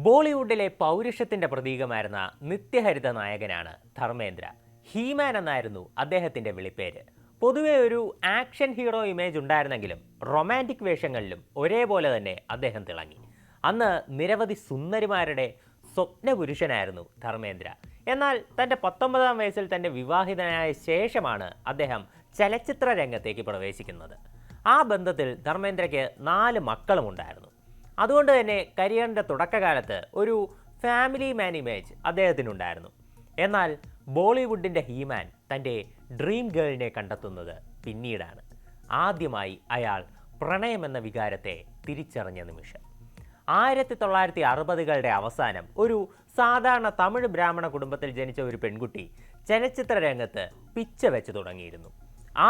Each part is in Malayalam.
ബോളിവുഡിലെ പൗരുഷത്തിന്റെ പ്രതീകമായിരുന്ന നിത്യഹരിത നായകനാണ് ധർമ്മേന്ദ്ര. ഹീമാൻ എന്നായിരുന്നു അദ്ദേഹത്തിന്റെ വിളിപ്പേര്. പൊതുവെ ഒരു ആക്ഷൻ ഹീറോ ഇമേജ് ഉണ്ടായിരുന്നെങ്കിലും റൊമാൻറ്റിക് വേഷങ്ങളിലും ഒരേപോലെ തന്നെ അദ്ദേഹം തിളങ്ങി. അന്ന് നിരവധി സുന്ദരിമാരുടെ സ്വപ്നപുരുഷനായിരുന്നു ധർമ്മേന്ദ്ര. എന്നാൽ തൻ്റെ 19-ാം വയസ്സിൽ തന്നെ വിവാഹിതനായ ശേഷമാണ് അദ്ദേഹം ചലച്ചിത്ര രംഗത്തേക്ക് പ്രവേശിക്കുന്നത്. ആ ബന്ധത്തിൽ ധർമ്മേന്ദ്രയ്ക്ക് 4 മക്കളും ഉണ്ടായിരുന്നു. അതുകൊണ്ട് തന്നെ കരിയറിൻ്റെ തുടക്കകാലത്ത് ഒരു ഫാമിലി മാൻ ഇമേജ് അദ്ദേഹത്തിനുണ്ടായിരുന്നു. എന്നാൽ ബോളിവുഡിൻ്റെ ഹീമാൻ തൻ്റെ ഡ്രീം ഗേളിനെ കണ്ടെത്തുന്നത് പിന്നീടാണ്. ആദ്യമായി അയാൾ പ്രണയമെന്ന വികാരത്തെ തിരിച്ചറിഞ്ഞ നിമിഷം 1960കളുടെ അവസാനം ഒരു സാധാരണ തമിഴ് ബ്രാഹ്മണ കുടുംബത്തിൽ ജനിച്ച ഒരു പെൺകുട്ടി ചലച്ചിത്ര രംഗത്ത് പിച്ച വെച്ച് തുടങ്ങിയിരുന്നു.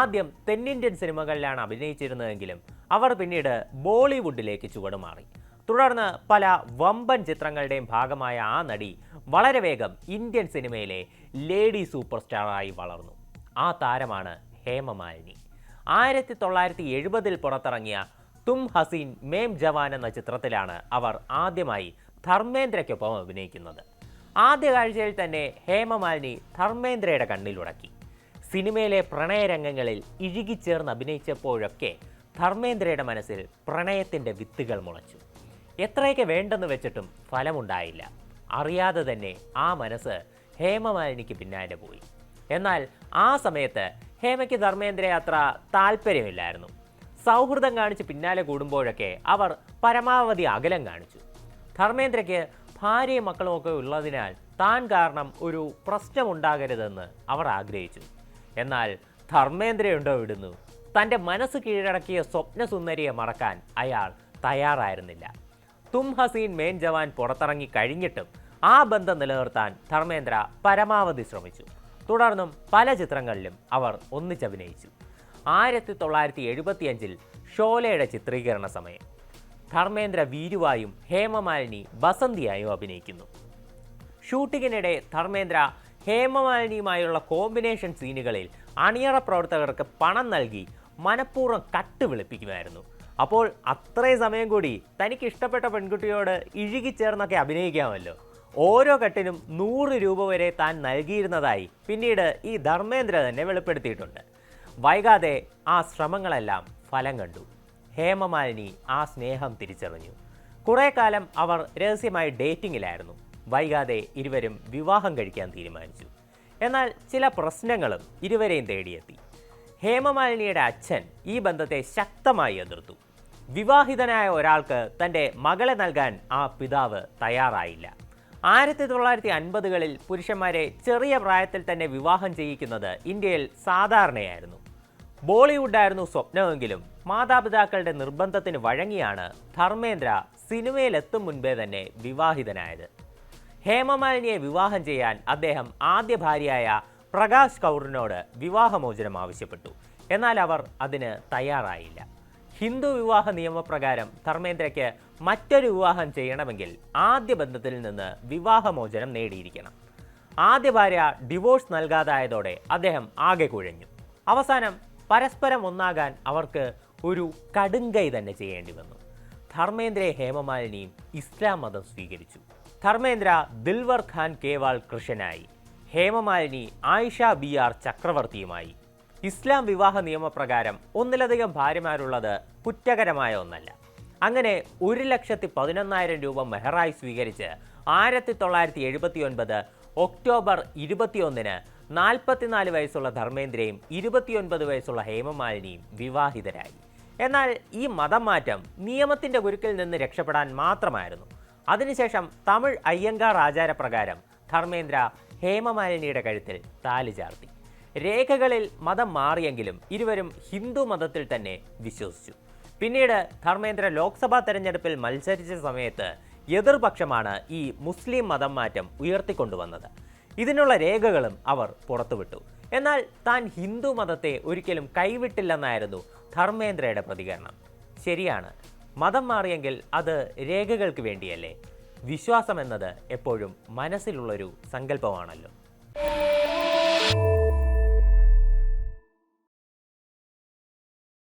ആദ്യം തെന്നിന്ത്യൻ സിനിമകളിലാണ് അഭിനയിച്ചിരുന്നതെങ്കിലും അവർ പിന്നീട് ബോളിവുഡിലേക്ക് ചുവടുമാറി. തുടർന്ന് പല വമ്പൻ ചിത്രങ്ങളുടെയും ഭാഗമായ ആ നടി വളരെ വേഗം ഇന്ത്യൻ സിനിമയിലെ ലേഡി സൂപ്പർ സ്റ്റാറായി വളർന്നു. ആ താരമാണ് ഹേമമാലിനി. 1970-ൽ പുറത്തിറങ്ങിയ തും ഹസീൻ മേം ജവാൻ എന്ന ചിത്രത്തിലാണ് അവർ ആദ്യമായി ധർമ്മേന്ദ്രയ്ക്കൊപ്പം അഭിനയിക്കുന്നത്. ആദ്യ കാഴ്ചയിൽ തന്നെ ഹേമമാലിനി ധർമ്മേന്ദ്രയുടെ കണ്ണിലുടക്കി. സിനിമയിലെ പ്രണയരംഗങ്ങളിൽ ഇഴുകിച്ചേർന്ന് അഭിനയിച്ചപ്പോഴൊക്കെ ധർമ്മേന്ദ്രയുടെ മനസ്സിൽ പ്രണയത്തിൻ്റെ വിത്തുകൾ മുളച്ചു. എത്രയൊക്കെ വേണ്ടെന്ന് വെച്ചിട്ടും ഫലമുണ്ടായില്ല. അറിയാതെ തന്നെ ആ മനസ്സ് ഹേമമാലിനിക്ക് പിന്നാലെ പോയി. എന്നാൽ ആ സമയത്ത് ഹേമയ്ക്ക് ധർമ്മേന്ദ്രയെ അത്ര താല്പര്യമില്ലായിരുന്നു. സൗഹൃദം കാണിച്ച് പിന്നാലെ കൂടുമ്പോഴൊക്കെ അവർ പരമാവധി അകലം കാണിച്ചു. ധർമ്മേന്ദ്രയ്ക്ക് ഭാര്യയും മക്കളുമൊക്കെ ഉള്ളതിനാൽ താൻ കാരണം ഒരു പ്രശ്നമുണ്ടാകരുതെന്ന് അവർ ആഗ്രഹിച്ചു. എന്നാൽ ധർമ്മേന്ദ്രയുണ്ടോ വിടുന്നു. തൻ്റെ മനസ്സ് കീഴടക്കിയ സ്വപ്നസുന്ദരിയെ മറക്കാൻ അയാൾ തയ്യാറായിരുന്നില്ല. തും ഹസീൻ മേം ജവാൻ പുറത്തിറങ്ങി കഴിഞ്ഞിട്ടും ആ ബന്ധം നിലനിർത്താൻ ധർമ്മേന്ദ്ര പരമാവധി ശ്രമിച്ചു. തുടർന്നും പല ചിത്രങ്ങളിലും അവർ ഒന്നിച്ചഭിനയിച്ചു. 1975-ൽ ഷോലയുടെ ചിത്രീകരണ സമയം. ധർമ്മേന്ദ്ര വീരുവായും ഹേമമാലിനി ബസന്തിയായും അഭിനയിക്കുന്നു. ഷൂട്ടിങ്ങിനിടെ ധർമ്മേന്ദ്ര ഹേമമാലിനിയുമായുള്ള കോമ്പിനേഷൻ സീനുകളിൽ അണിയറ പ്രവർത്തകർക്ക് പണം നൽകി മനഃപൂർവ്വം കട്ട് വിളിപ്പിക്കുമായിരുന്നു. അപ്പോൾ അത്രയും സമയം കൂടി തനിക്ക് ഇഷ്ടപ്പെട്ട പെൺകുട്ടിയോട് ഇഴുകിച്ചേർന്നൊക്കെ അഭിനയിക്കാമല്ലോ. ഓരോ കട്ടിനും 100 രൂപ വരെ താൻ നൽകിയിരുന്നതായി പിന്നീട് ഈ ധർമ്മേന്ദ്ര തന്നെ വെളിപ്പെടുത്തിയിട്ടുണ്ട്. വൈകാതെ ആ ശ്രമങ്ങളെല്ലാം ഫലം കണ്ടു. ഹേമമാലിനി ആ സ്നേഹം തിരിച്ചറിഞ്ഞു. കുറേ കാലം അവർ രഹസ്യമായി ഡേറ്റിങ്ങിലായിരുന്നു. വൈകാതെ ഇരുവരും വിവാഹം കഴിക്കാൻ തീരുമാനിച്ചു. എന്നാൽ ചില പ്രശ്നങ്ങളും ഇരുവരെയും തേടിയെത്തി. ഹേമമാലിനിയുടെ അച്ഛൻ ഈ ബന്ധത്തെ ശക്തമായി എതിർത്തു. വിവാഹിതനായ ഒരാൾക്ക് തൻ്റെ മകളെ നൽകാൻ ആ പിതാവ് തയ്യാറായില്ല. 1950കളിൽ പുരുഷന്മാരെ ചെറിയ പ്രായത്തിൽ തന്നെ വിവാഹം ചെയ്യിക്കുന്നത് ഇന്ത്യയിൽ സാധാരണയായിരുന്നു. ബോളിവുഡായിരുന്നു സ്വപ്നമെങ്കിലും മാതാപിതാക്കളുടെ നിർബന്ധത്തിന് വഴങ്ങിയാണ് ധർമ്മേന്ദ്ര സിനിമയിലെത്തും മുൻപേ തന്നെ വിവാഹിതനായത്. ഹേമമാലിനിയെ വിവാഹം ചെയ്യാൻ അദ്ദേഹം ആദ്യ ഭാര്യയായ പ്രകാശ് കൗറിനോട് വിവാഹമോചനം ആവശ്യപ്പെട്ടു. എന്നാൽ അവർ അതിന് തയ്യാറായില്ല. ഹിന്ദു വിവാഹ നിയമപ്രകാരം ധർമ്മേന്ദ്രയ്ക്ക് മറ്റൊരു വിവാഹം ചെയ്യണമെങ്കിൽ ആദ്യ ബന്ധത്തിൽ നിന്ന് വിവാഹമോചനം നേടിയിരിക്കണം. ആദ്യ ഭാര്യ ഡിവോഴ്സ് നൽകാതായതോടെ അദ്ദേഹം ആകെ കുഴഞ്ഞു. അവസാനം പരസ്പരം ഒന്നാകാൻ അവർക്ക് ഒരു കടുങ്കൈ തന്നെ ചെയ്യേണ്ടി വന്നു. ധർമ്മേന്ദ്രയെ ഹേമമാലിനിയും ഇസ്ലാം മതം സ്വീകരിച്ചു. ധർമ്മേന്ദ്ര ദിൽവർ ഖാൻ കേവാൾ കൃഷ്ണനായി. ഹേമമാലിനി ആയിഷ BR ചക്രവർത്തിയുമായി. ഇസ്ലാം വിവാഹ നിയമപ്രകാരം ഒന്നിലധികം ഭാര്യമാരുള്ളത് കുറ്റകരമായ ഒന്നല്ല. അങ്ങനെ 1,11,000 രൂപ മെഹറായി സ്വീകരിച്ച് 1979 ഒക്ടോബർ 21-ന് 44 വയസ്സുള്ള ധർമ്മേന്ദ്രയും 29 വയസ്സുള്ള ഹേമമാലിനിയും വിവാഹിതരായി. എന്നാൽ ഈ മതം മാറ്റം നിയമത്തിൻ്റെ കുരുക്കിൽ നിന്ന് രക്ഷപ്പെടാൻ മാത്രമായിരുന്നു. അതിനുശേഷം തമിഴ് അയ്യങ്കാർ ആചാരപ്രകാരം ധർമ്മേന്ദ്ര ഹേമമാലിനിയുടെ കഴുത്തിൽ താലി ചാർത്തി. രേഖകളിൽ മതം മാറിയെങ്കിലും ഇരുവരും ഹിന്ദു മതത്തിൽ തന്നെ വിശ്വസിച്ചു. പിന്നീട് ധർമ്മേന്ദ്ര ലോക്സഭാ തെരഞ്ഞെടുപ്പിൽ മത്സരിച്ച സമയത്ത് എതിർപക്ഷമാണ് ഈ മുസ്ലിം മതം മാറ്റം ഉയർത്തിക്കൊണ്ടുവന്നത്. ഇതിനുള്ള രേഖകളും അവർ പുറത്തുവിട്ടു. എന്നാൽ താൻ ഹിന്ദു മതത്തെ ഒരിക്കലും കൈവിട്ടില്ലെന്നായിരുന്നു ധർമ്മേന്ദ്രയുടെ പ്രതികരണം. ശരിയാണ്, മതം മാറിയെങ്കിൽ അത് രേഖകൾക്ക് വേണ്ടിയല്ലേ? വിശ്വാസം എന്നത് എപ്പോഴും മനസ്സിലുള്ളൊരു സങ്കല്പമാണല്ലോ.